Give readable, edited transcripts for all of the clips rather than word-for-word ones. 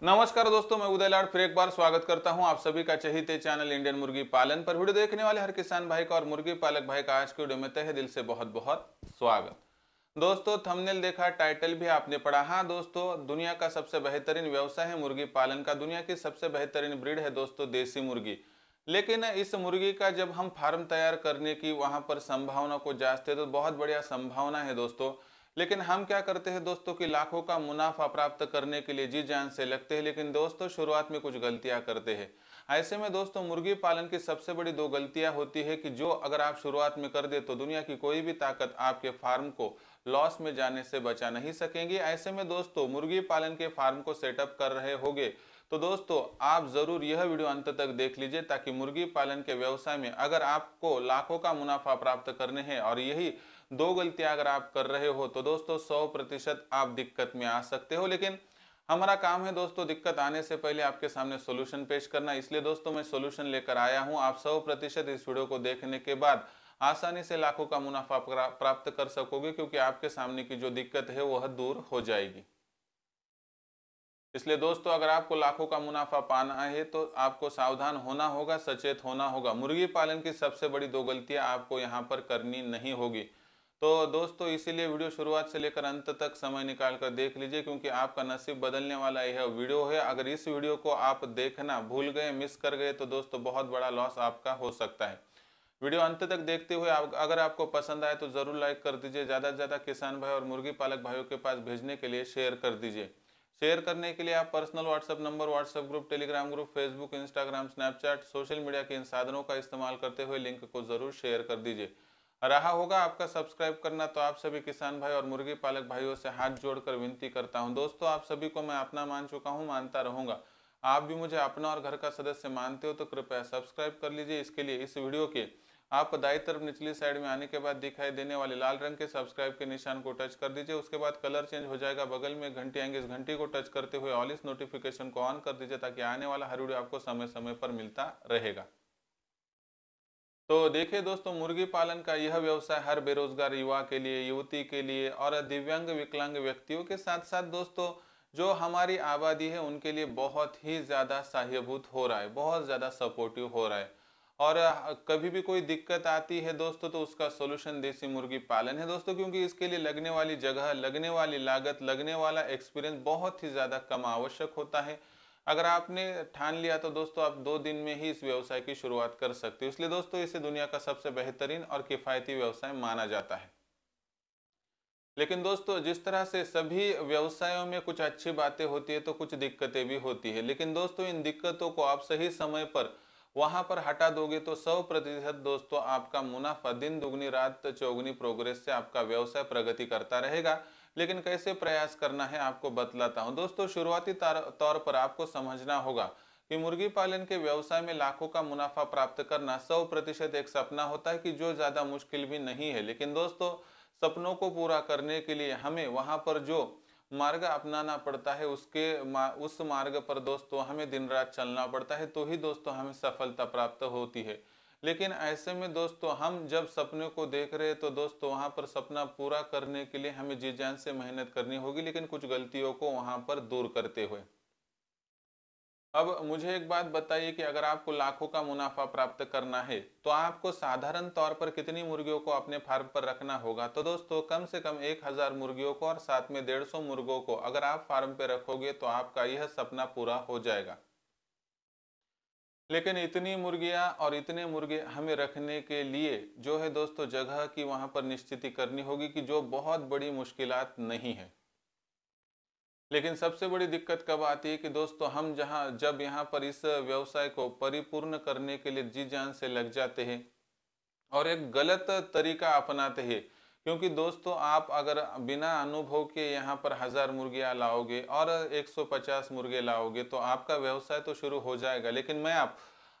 नमस्कार दोस्तों, मैं उदय लाड फिर एक बार स्वागत करता हूं आप सभी का चहीते चैनल इंडियन मुर्गी पालन पर। वीडियो देखने वाले हर किसान भाई का और मुर्गी पालक भाई का आज की वीडियो में तहे दिल से बहुत बहुत स्वागत। दोस्तों, थंबनेल देखा, टाइटल भी आपने पढ़ा। हाँ दोस्तों, दुनिया का सबसे बेहतरीन व्यवसाय है मुर्गी पालन का। दुनिया की सबसे बेहतरीन ब्रीड है दोस्तों देसी मुर्गी। लेकिन इस मुर्गी का जब हम फार्म तैयार करने की वहां पर संभावना को जांचते तो बहुत बढ़िया संभावना है दोस्तों। लेकिन हम क्या करते हैं दोस्तों कि लाखों का मुनाफा प्राप्त करने के लिए जी जान से लगते हैं, लेकिन दोस्तों शुरुआत में कुछ गलतियां करते हैं। ऐसे में दोस्तों मुर्गी पालन की सबसे बड़ी दो गलतियां होती है कि जो अगर आप शुरुआत में कर दे तो दुनिया की कोई भी ताकत आपके फार्म को लॉस में जाने से बचा नहीं सकेंगी। ऐसे में दोस्तों मुर्गी पालन के फार्म को सेटअप कर रहे होंगे तो दोस्तों आप जरूर यह वीडियो अंत तक देख लीजिए, ताकि मुर्गी पालन के व्यवसाय में अगर आपको लाखों का मुनाफा प्राप्त करने हैं और यही दो गलतियां अगर आप कर रहे हो तो दोस्तों 100% आप दिक्कत में आ सकते हो। लेकिन हमारा काम है दोस्तों दिक्कत आने से पहले आपके सामने सॉल्यूशन पेश करना, इसलिए दोस्तों मैं सॉल्यूशन लेकर आया हूं। आप 100% इस वीडियो को देखने के बाद आसानी से लाखों का मुनाफा प्राप्त कर सकोगे, क्योंकि आपके सामने की जो दिक्कत है वह दूर हो जाएगी। इसलिए दोस्तों अगर आपको लाखों का मुनाफा पाना है तो आपको सावधान होना होगा, सचेत होना होगा। मुर्गी पालन की सबसे बड़ी दो गलतियां आपको यहां पर करनी नहीं होगी। तो दोस्तों इसीलिए वीडियो शुरुआत से लेकर अंत तक समय निकाल कर देख लीजिए, क्योंकि आपका नसीब बदलने वाला यह वीडियो है। अगर इस वीडियो को आप देखना भूल गए, मिस कर गए तो दोस्तों बहुत बड़ा लॉस आपका हो सकता है। वीडियो अंत तक देखते हुए अगर आपको पसंद आए तो जरूर लाइक कर दीजिए। ज़्यादा से ज़्यादा किसान भाई और मुर्गी पालक भाइयों के पास भेजने के लिए शेयर कर दीजिए। शेयर करने के लिए आप personal WhatsApp number, WhatsApp group, Telegram group, Facebook, Instagram, Snapchat, social media के इन साधनों का इस्तेमाल करते हुए लिंक को जरूर शेयर कर दीजिए। रहा होगा आपका सब्सक्राइब करना, तो आप सभी किसान भाई और मुर्गी पालक भाइयों से हाथ जोड़कर विनती करता हूं। दोस्तों आप सभी को मैं अपना मान चुका हूं, मानता रहूंगा। आप भी मुझे अपना और घर का सदस्य मानते हो तो कृपया सब्सक्राइब कर लीजिए। इसके लिए इस वीडियो के आप दाईं तरफ निचली साइड में आने के बाद दिखाई देने वाले लाल रंग के सब्सक्राइब के निशान को टच कर दीजिए। उसके बाद कलर चेंज हो जाएगा, बगल में घंटी आएंगे, इस घंटी को टच करते हुए ऑल इस नोटिफिकेशन को ऑन कर दीजिए, ताकि आने वाला हर वीडियो आपको समय समय पर मिलता रहेगा। तो देखिए दोस्तों, मुर्गी पालन का यह व्यवसाय हर बेरोजगार युवा के लिए, युवती के लिए और दिव्यांग विकलांग व्यक्तियों के साथ साथ दोस्तों जो हमारी आबादी है उनके लिए बहुत ही ज्यादा सहायभूत हो रहा है, बहुत ज्यादा सपोर्टिव हो रहा है। और कभी भी कोई दिक्कत आती है दोस्तों तो उसका सोल्यूशन देसी मुर्गी पालन है दोस्तों, क्योंकि इसके लिए लगने वाली जगह, लगने वाली लागत, लगने वाला एक्सपीरियंस बहुत ही ज्यादा कम आवश्यक होता है। अगर आपने ठान लिया तो दोस्तों आप 2 दिन में ही इस व्यवसाय की शुरुआत कर सकते हो। इसलिए दोस्तों इसे दुनिया का सबसे बेहतरीन और किफायती व्यवसाय माना जाता है। लेकिन दोस्तों जिस तरह से सभी व्यवसायों में कुछ अच्छी बातें होती है तो कुछ दिक्कतें भी होती है। लेकिन दोस्तों इन दिक्कतों को आप सही समय पर वहां पर हटा दोगे तो 100% दोस्तों आपका मुनाफा दिन दुगनी रात चौगुनी प्रोग्रेस से आपका व्यवसाय प्रगति करता रहेगा। लेकिन कैसे प्रयास करना है आपको बतलाता हूं। दोस्तों शुरुआती तौर पर आपको समझना होगा कि मुर्गी पालन के व्यवसाय में लाखों का मुनाफा प्राप्त करना 100% एक सपना होता है कि जो ज्यादा मुश्किल भी नहीं है। लेकिन दोस्तों सपनों को पूरा करने के लिए हमें वहां पर जो मार्ग अपनाना पड़ता है उस मार्ग पर दोस्तों हमें दिन रात चलना पड़ता है, तो ही दोस्तों हमें सफलता प्राप्त होती है। लेकिन ऐसे में दोस्तों हम जब सपने को देख रहे हैं तो दोस्तों वहां पर सपना पूरा करने के लिए हमें जी जान से मेहनत करनी होगी, लेकिन कुछ गलतियों को वहां पर दूर करते हुए। अब मुझे एक बात बताइए कि अगर आपको लाखों का मुनाफा प्राप्त करना है तो आपको साधारण तौर पर कितनी मुर्गियों को अपने फार्म पर रखना होगा। तो दोस्तों कम से कम 1000 मुर्गियों को और साथ में 150 मुर्गों को अगर आप फार्म पे रखोगे तो आपका यह सपना पूरा हो जाएगा। लेकिन इतनी मुर्गियां और इतने मुर्गे हमें रखने के लिए जो है दोस्तों जगह की वहां पर निश्चित करनी होगी, कि जो बहुत बड़ी मुश्किलात नहीं है। लेकिन सबसे बड़ी दिक्कत कब आती है कि दोस्तों हम जब यहाँ पर इस व्यवसाय को परिपूर्ण करने के लिए जी जान से लग जाते हैं और एक गलत तरीका अपनाते हैं। क्योंकि दोस्तों आप अगर बिना अनुभव के यहाँ पर 1000 मुर्गियाँ लाओगे और 150 मुर्गे लाओगे तो आपका व्यवसाय तो शुरू हो जाएगा, लेकिन मैं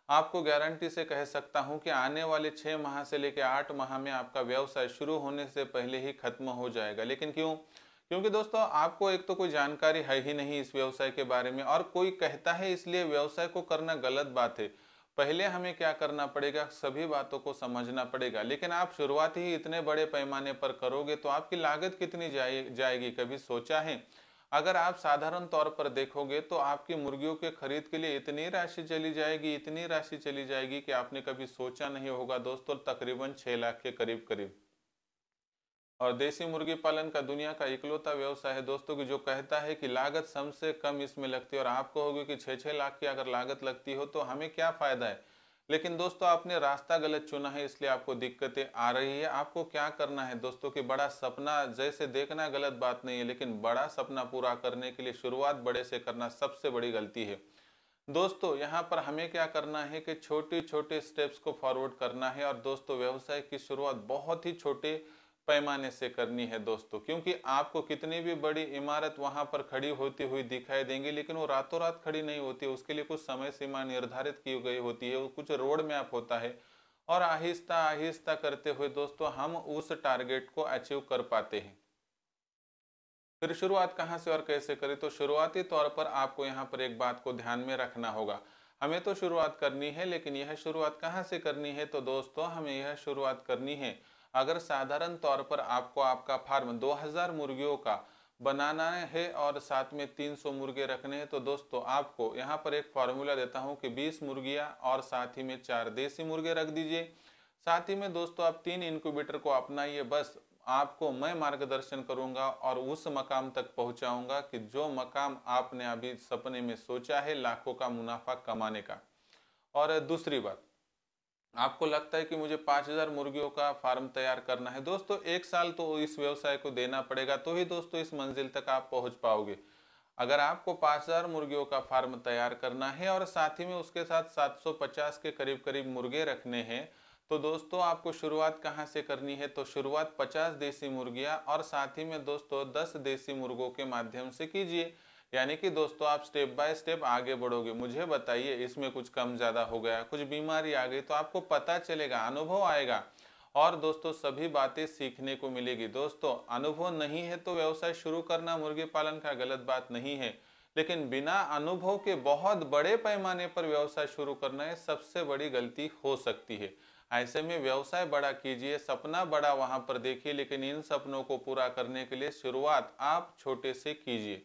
आपको गारंटी से कह सकता हूँ कि आने वाले 6 माह से लेकर 8 माह में आपका व्यवसाय शुरू होने से पहले ही खत्म हो जाएगा। लेकिन क्यों? क्योंकि दोस्तों आपको एक तो कोई जानकारी है ही नहीं इस व्यवसाय के बारे में, और कोई कहता है इसलिए व्यवसाय को करना गलत बात है। पहले हमें क्या करना पड़ेगा, सभी बातों को समझना पड़ेगा। लेकिन आप शुरुआत ही इतने बड़े पैमाने पर करोगे तो आपकी लागत कितनी जाएगी, कभी सोचा है? अगर आप साधारण तौर पर देखोगे तो आपकी मुर्गियों के खरीद के लिए इतनी राशि चली जाएगी, इतनी राशि चली जाएगी कि आपने कभी सोचा नहीं होगा दोस्तों, तकरीबन 6 लाख के करीब करीब। और देसी मुर्गी पालन का दुनिया का इकलौता व्यवसाय है दोस्तों कि जो कहता है कि लागत सबसे कम इसमें लगती है। और आप कहोगे कि 6-6 लाख की अगर लागत लगती हो तो हमें क्या फायदा है। लेकिन दोस्तों आपने रास्ता गलत चुना है, इसलिए आपको दिक्कतें आ रही है। आपको क्या करना है दोस्तों कि बड़ा सपना जैसे देखना गलत बात नहीं है, लेकिन बड़ा सपना पूरा करने के लिए शुरुआत बड़े से करना सबसे बड़ी गलती है। दोस्तों यहाँ पर हमें क्या करना है कि छोटे छोटे स्टेप्स को फॉरवर्ड करना है। और दोस्तों व्यवसाय की शुरुआत बहुत ही छोटे पैमाने से करनी है दोस्तों, क्योंकि आपको कितनी भी बड़ी इमारत वहां पर खड़ी होती हुई दिखाई देंगी, लेकिन वो रातों रात खड़ी नहीं होती। उसके लिए कुछ समय सीमा निर्धारित की गई होती है, वो कुछ रोड मैप होता है। और आहिस्ता आहिस्ता करते हुए दोस्तों हम उस टारगेट को अचीव कर पाते हैं। फिर शुरुआत कहाँ से और कैसे करें, तो शुरुआती तौर पर आपको यहाँ पर एक बात को ध्यान में रखना होगा। हमें तो शुरुआत करनी है, लेकिन यह शुरुआत कहाँ से करनी है, तो दोस्तों हमें यह शुरुआत करनी है। अगर साधारण तौर पर आपको आपका फार्म 2000 मुर्गियों का बनाना है और साथ में 300 मुर्गे रखने हैं, तो दोस्तों आपको यहाँ पर एक फार्मूला देता हूँ कि 20 मुर्गियाँ और साथ ही में 4 देसी मुर्गे रख दीजिए। साथ ही में दोस्तों आप 3 इंक्यूबेटर को अपनाइए। बस आपको मैं मार्गदर्शन करूंगा और उस मकाम तक पहुंचाऊंगा कि जो मकाम आपने अभी सपने में सोचा है, लाखों का मुनाफा कमाने का। और दूसरी बात, आपको लगता है कि मुझे 5000 मुर्गियों का फार्म तैयार करना है, दोस्तों 1 साल तो इस व्यवसाय को देना पड़ेगा, तो ही दोस्तों इस मंजिल तक आप पहुंच पाओगे। अगर आपको 5000 मुर्गियों का फार्म तैयार करना है और साथ ही में उसके साथ 750 के करीब करीब मुर्गे रखने हैं, तो दोस्तों आपको शुरुआत कहाँ से करनी है, तो शुरुआत 50 देसी मुर्गियां और साथ ही में दोस्तों 10 देसी मुर्गों के माध्यम से कीजिए। यानी कि दोस्तों आप स्टेप बाय स्टेप आगे बढ़ोगे। मुझे बताइए इसमें कुछ कम ज्यादा हो गया, कुछ बीमारी आ गई, तो आपको पता चलेगा, अनुभव आएगा। और दोस्तों सभी बातें सीखने को मिलेगी। दोस्तों अनुभव नहीं है तो व्यवसाय शुरू करना मुर्गी पालन का गलत बात नहीं है, लेकिन बिना अनुभव के बहुत बड़े पैमाने पर व्यवसाय शुरू करना है सबसे बड़ी गलती हो सकती है। ऐसे में व्यवसाय बड़ा कीजिए, सपना बड़ा वहां पर देखिए, लेकिन इन सपनों को पूरा करने के लिए शुरुआत आप छोटे से कीजिए।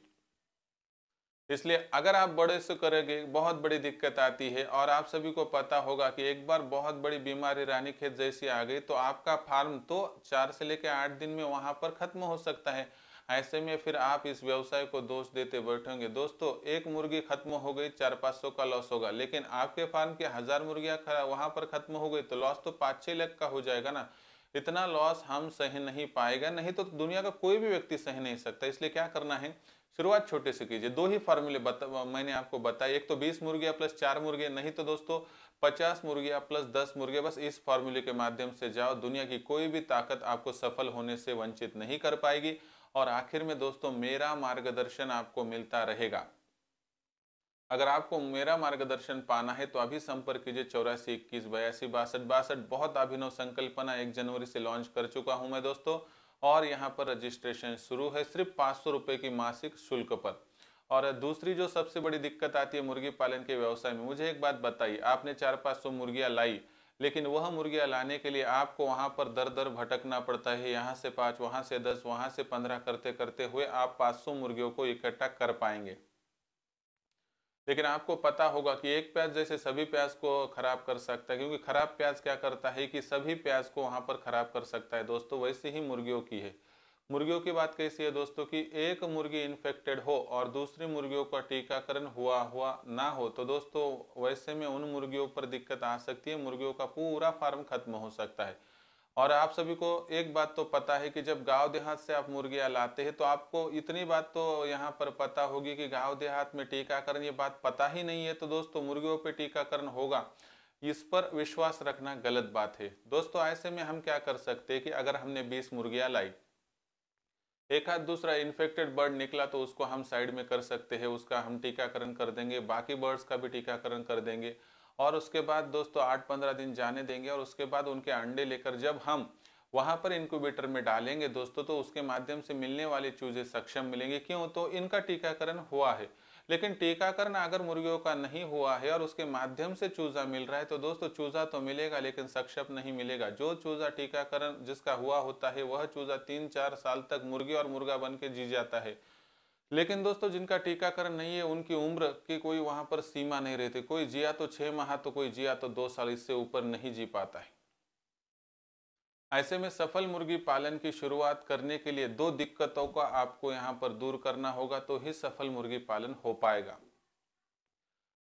इसलिए अगर आप बड़े से करेंगे बहुत बड़ी दिक्कत आती है। और आप सभी को पता होगा कि एक बार बहुत बड़ी बीमारी रानीखेत जैसी आ गई तो आपका फार्म तो 4 से लेकर 8 दिन में वहां पर खत्म हो सकता है। ऐसे में फिर आप इस व्यवसाय को दोष देते बैठेंगे। दोस्तों एक मुर्गी खत्म हो गई 400-500 का लॉस होगा, लेकिन आपके फार्म के 1000 मुर्गियां वहां पर खत्म हो गई तो लॉस तो 5-6 लाख का हो जाएगा ना। इतना लॉस हम सह नहीं पाएगा, नहीं तो दुनिया का कोई भी व्यक्ति सह नहीं सकता। इसलिए क्या करना है, शुरुआत छोटे से कीजिए। दो ही फार्मूले मैंने आपको बताया, एक तो 20 मुर्गियां प्लस 4 मुर्गे, नहीं तो दोस्तों 50 मुर्गियां प्लस 10 मुर्गे। बस इस फार्मूले के माध्यम से जाओ, दुनिया की कोई भी ताकत आपको सफल होने से वंचित नहीं कर पाएगी। और आखिर में दोस्तों मेरा मार्गदर्शन आपको मिलता रहेगा। अगर आपको मेरा मार्गदर्शन पाना है तो अभी संपर्क कीजिए 84 21 82 62 62। बहुत अभिनव संकल्पना 1 जनवरी से लॉन्च कर चुका हूं मैं दोस्तों, और यहां पर रजिस्ट्रेशन शुरू है सिर्फ 500 रुपए की मासिक शुल्क पर। और दूसरी जो सबसे बड़ी दिक्कत आती है मुर्गी पालन के व्यवसाय में, मुझे एक बात बताइए, आपने 400-500 मुर्गियां लाई, लेकिन वह मुर्गियां लाने के लिए आपको वहां पर दर दर भटकना पड़ता है। यहाँ से 5, वहां से 10, वहां से 15 करते करते हुए आप 500 मुर्गियों को इकट्ठा कर पाएंगे। लेकिन आपको पता होगा कि एक प्याज जैसे सभी प्याज को खराब कर सकता है, क्योंकि खराब प्याज क्या करता है कि सभी प्याज को वहां पर खराब कर सकता है दोस्तों, वैसे ही मुर्गियों की है। मुर्गियों की बात कैसी है दोस्तों कि एक मुर्गी इन्फेक्टेड हो और दूसरी मुर्गियों का टीकाकरण हुआ हुआ ना हो, तो दोस्तों वैसे में उन मुर्गियों पर दिक्कत आ सकती है, मुर्गियों का पूरा फार्म खत्म हो सकता है। और आप सभी को एक बात तो पता है कि जब गांव देहात से आप मुर्गियां लाते हैं तो आपको इतनी बात तो यहाँ पर पता होगी कि गांव देहात में टीकाकरण, ये बात पता ही नहीं है, तो दोस्तों मुर्गियों पे टीकाकरण होगा, इस पर विश्वास रखना गलत बात है। दोस्तों ऐसे में हम क्या कर सकते हैं कि अगर हमने 20 मुर्गियां लाई, एक आध दूसरा इन्फेक्टेड बर्ड निकला तो उसको हम साइड में कर सकते हैं, उसका हम टीकाकरण कर देंगे, बाकी बर्ड्स का भी टीकाकरण कर देंगे। और उसके बाद दोस्तों 8-15 दिन जाने देंगे, और उसके बाद उनके अंडे लेकर जब हम वहां पर इंक्यूबेटर में डालेंगे दोस्तों, तो उसके माध्यम से मिलने वाले चूजे सक्षम मिलेंगे। क्यों, तो इनका टीकाकरण हुआ है। लेकिन टीकाकरण अगर मुर्गियों का नहीं हुआ है और उसके माध्यम से चूजा मिल रहा है, तो दोस्तों चूजा तो मिलेगा लेकिन सक्षम नहीं मिलेगा। जो चूजा टीकाकरण जिसका हुआ होता है वह चूजा 3-4 साल तक मुर्गी और मुर्गा बन के जी जाता है। लेकिन दोस्तों जिनका टीकाकरण नहीं है उनकी उम्र की कोई वहां पर सीमा नहीं रहती, कोई जिया तो 6 माह तो कोई जिया तो 2 साल, इससे ऊपर नहीं जी पाता है। ऐसे में सफल मुर्गी पालन की शुरुआत करने के लिए 2 दिक्कतों का आपको यहाँ पर दूर करना होगा, तो ही सफल मुर्गी पालन हो पाएगा।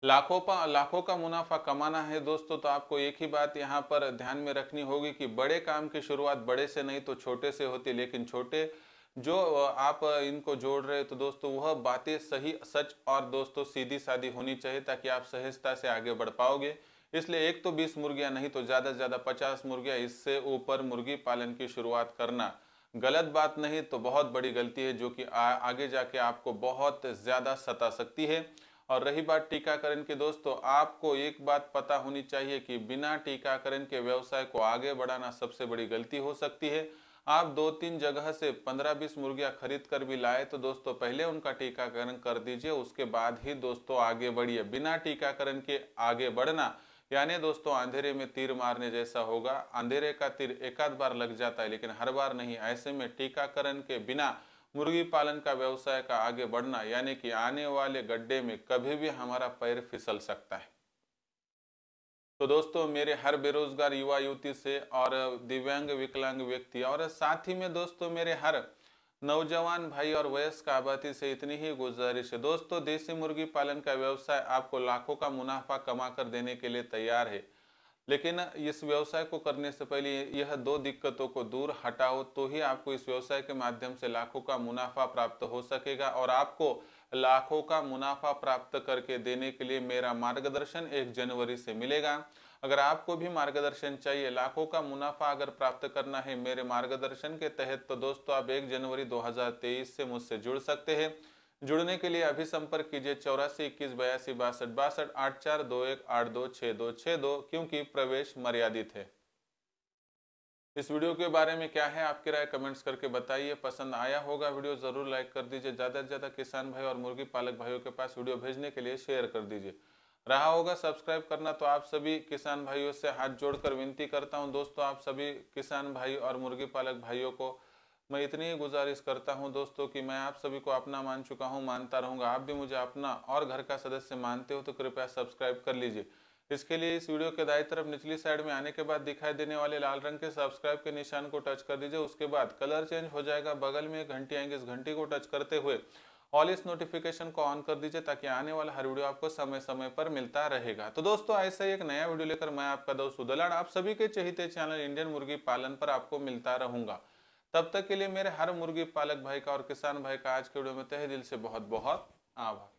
लाखों का मुनाफा कमाना है दोस्तों, तो आपको एक ही बात यहाँ पर ध्यान में रखनी होगी कि बड़े काम की शुरुआत बड़े से नहीं तो छोटे से होती, लेकिन छोटे जो आप इनको जोड़ रहे हो तो दोस्तों वह बातें सही सच और दोस्तों सीधी सादी होनी चाहिए, ताकि आप सहजता से आगे बढ़ पाओगे। इसलिए एक तो 20 मुर्गियां नहीं तो ज़्यादा से ज़्यादा 50 मुर्गियां, इससे ऊपर मुर्गी पालन की शुरुआत करना गलत बात नहीं तो बहुत बड़ी गलती है, जो कि आगे जाके आपको बहुत ज़्यादा सता सकती है। और रही बात टीकाकरण की दोस्तों, आपको एक बात पता होनी चाहिए कि बिना टीकाकरण के व्यवसाय को आगे बढ़ाना सबसे बड़ी गलती हो सकती है। आप 2-3 जगह से 15-20 मुर्गियां खरीद कर भी लाए तो दोस्तों पहले उनका टीकाकरण कर दीजिए, उसके बाद ही दोस्तों आगे बढ़िए। बिना टीकाकरण के आगे बढ़ना यानी दोस्तों अंधेरे में तीर मारने जैसा होगा। अंधेरे का तीर एक आध बार लग जाता है लेकिन हर बार नहीं। ऐसे में टीकाकरण के बिना मुर्गी पालन का व्यवसाय का आगे बढ़ना यानी कि आने वाले गड्ढे में कभी भी हमारा पैर फिसल सकता है। तो दोस्तों मेरे हर बेरोजगार युवा युवती से और दिव्यांग विकलांग व्यक्ति और साथ ही में दोस्तों मेरे हर नौजवान भाई और वयस्क आबादी से इतनी ही गुजारिश है दोस्तों, देसी मुर्गी पालन का व्यवसाय आपको लाखों का मुनाफा कमा कर देने के लिए तैयार है। लेकिन इस व्यवसाय को करने से पहले यह 2 दिक्कतों को दूर हटाओ, तो ही आपको इस व्यवसाय के माध्यम से लाखों का मुनाफा प्राप्त हो सकेगा। और आपको लाखों का मुनाफा प्राप्त करके देने के लिए मेरा मार्गदर्शन 1 जनवरी से मिलेगा। अगर आपको भी मार्गदर्शन चाहिए, लाखों का मुनाफा अगर प्राप्त करना है मेरे मार्गदर्शन के तहत, तो दोस्तों आप 1 जनवरी 2023 से मुझसे जुड़ सकते हैं। जुड़ने के लिए अभी संपर्क कीजिए 84 21 82 62 62 8421 826262, क्योंकि प्रवेश मर्यादित है। इस वीडियो के बारे में क्या है आपकी राय कमेंट्स करके बताइए। पसंद आया होगा वीडियो जरूर लाइक कर दीजिए। ज़्यादा से ज़्यादा किसान भाई और मुर्गी पालक भाइयों के पास वीडियो भेजने के लिए शेयर कर दीजिए। रहा होगा सब्सक्राइब करना, तो आप सभी किसान भाइयों से हाथ जोड़कर विनती करता हूं दोस्तों, आप सभी किसान भाई और मुर्गी पालक भाइयों को मैं इतनी ही गुजारिश करता हूं दोस्तों कि मैं आप सभी को अपना मान चुका हूं, मानता रहूंगा। आप भी मुझे अपना और घर का सदस्य मानते हो तो कृपया सब्सक्राइब कर लीजिए। इसके लिए इस वीडियो के दाईं तरफ निचली साइड में आने के बाद दिखाई देने वाले लाल रंग के सब्सक्राइब के निशान को टच कर दीजिए। उसके बाद कलर चेंज हो जाएगा, बगल में एक घंटी आएंगे, इस घंटी को टच करते हुए ऑल इस नोटिफिकेशन को ऑन कर दीजिए, ताकि आने वाला हर वीडियो आपको समय समय पर मिलता रहेगा। तो दोस्तों ऐसा ही एक नया वीडियो लेकर मैं आपका दोस्त उदलाड़ आप सभी के चहेते चैनल इंडियन मुर्गी पालन पर आपको मिलता रहूंगा। तब तक के लिए मेरे हर मुर्गी पालक भाई का और किसान भाई का आज के वीडियो में तहे दिल से बहुत बहुत आभार।